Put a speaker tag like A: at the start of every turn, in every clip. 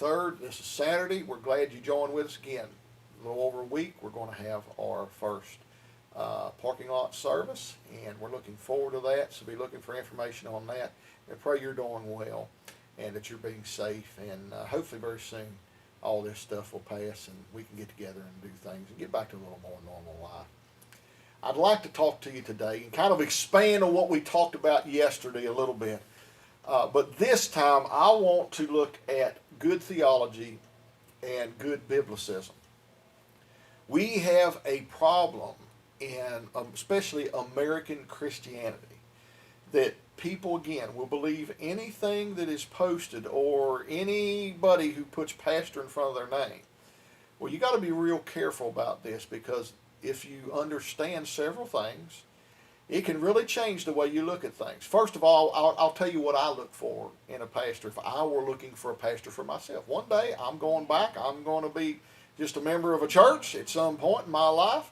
A: 3rd. This is Saturday. We're glad you joined with us again. A little over a week, we're going to have our first parking lot service, and we're looking forward to that. So be looking for information on that. And pray you're doing well and that you're being safe. And hopefully very soon all this stuff will pass and we can get together and do things and get back to a little more normal life. I'd like to talk to you today and kind of expand on what we talked about yesterday a little bit. But this time I want to look at good theology and good biblicism. We have a problem in especially American Christianity that people, again, will believe anything that is posted or anybody who puts pastor in front of their name. Well, you got to be real careful about this, because if you understand several things, it can really change the way you look at things. First of all, I'll tell you what I look for in a pastor if I were looking for a pastor for myself. One day I'm going back. I'm going to be just a member of a church at some point in my life,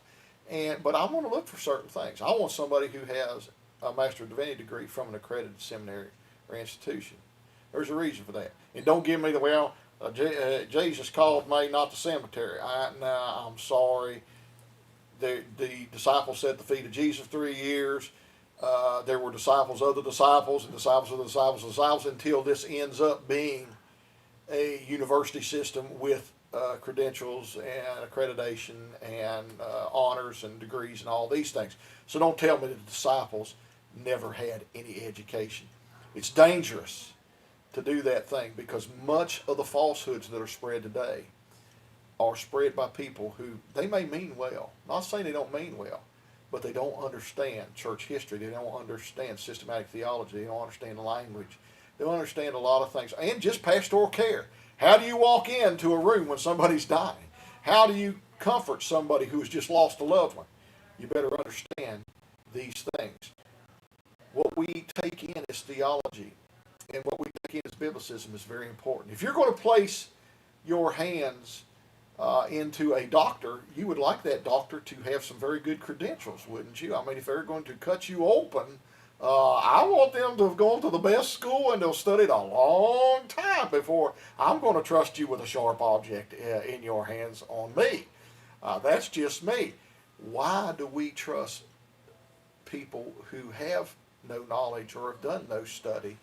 A: but I'm going to look for certain things. I want somebody who has a Master of Divinity degree from an accredited seminary or institution. There's a reason for that. And don't give me the, Jesus called me, not the cemetery. I'm sorry. The disciples sat at the feet of Jesus 3 years. There were disciples of the disciples and disciples of the disciples of the disciples until this ends up being a university system with credentials and accreditation and honors and degrees and all these things. So don't tell me that the disciples never had any education. It's dangerous to do that thing, because much of the falsehoods that are spread today are spread by people who, they may mean well. Not saying they don't mean well, but they don't understand church history. They don't understand systematic theology. They don't understand the language. They don't understand a lot of things. And just pastoral care. How do you walk into a room when somebody's dying? How do you comfort somebody who's just lost a loved one? You better understand these things. What we take in as theology and what we take in as biblicism is very important. If you're going to place your hands into a doctor, you would like that doctor to have some very good credentials, wouldn't you? I mean, if they're going to cut you open, I want them to have gone to the best school and they'll studied a long time before I'm going to trust you with a sharp object in your hands on me. That's just me. Why do we trust people who have no knowledge or have done no study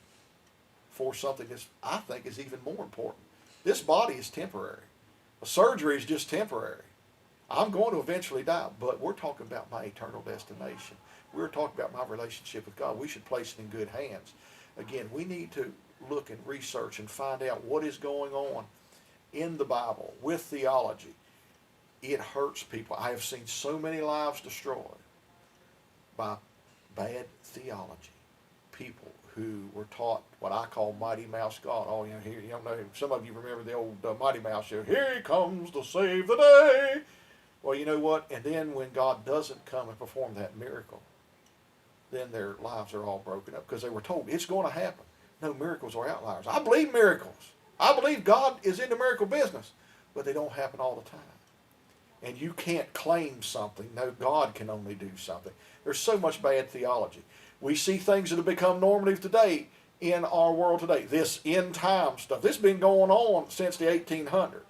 A: for something that I think is even more important? This body is temporary. A surgery is just temporary. I'm going to eventually die, but we're talking about my eternal destination. We're talking about my relationship with God. We should place it in good hands. Again, we need to look and research and find out what is going on in the Bible with theology. It hurts people. I have seen so many lives destroyed by bad theology. People who were taught what I call Mighty Mouse God. Oh, here, you don't know. Some of you remember the old Mighty Mouse show. Here he comes to save the day. Well, you know what? And then when God doesn't come and perform that miracle, then their lives are all broken up, because they were told it's going to happen. No, miracles are outliers. I believe miracles. I believe God is in the miracle business, but they don't happen all the time. And you can't claim something. No, God can only do something. There's so much bad theology. We see things that have become normative today in our world today. This end time stuff. This has been going on since the 1800s.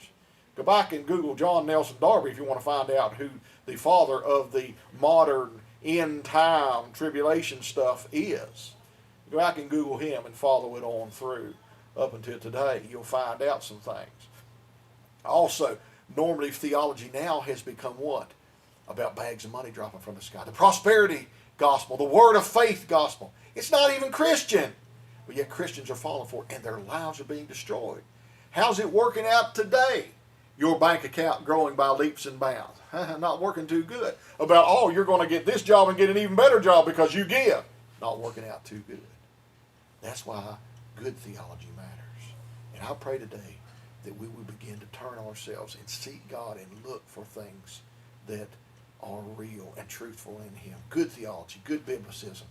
A: Go back and Google John Nelson Darby if you want to find out who the father of the modern end time tribulation stuff is. Go back and Google him and follow it on through up until today. You'll find out some things. Also, normative theology now has become what? About bags of money dropping from the sky. The prosperity gospel, the word of faith gospel. It's not even Christian. But yet Christians are falling for it, and their lives are being destroyed. How's it working out today? Your bank account growing by leaps and bounds. Not working too good. About, you're going to get this job and get an even better job because you give. Not working out too good. That's why good theology matters. And I pray today that we would begin to turn ourselves and seek God and look for things that are real and truthful in Him. Good theology, good biblicism.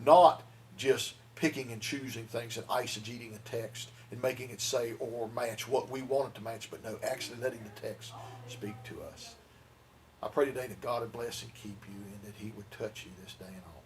A: Not just picking and choosing things and eisegeting a text and making it say or match what we want it to match, but no, actually letting the text speak to us. I pray today that God would bless and keep you, and that He would touch you this day and all.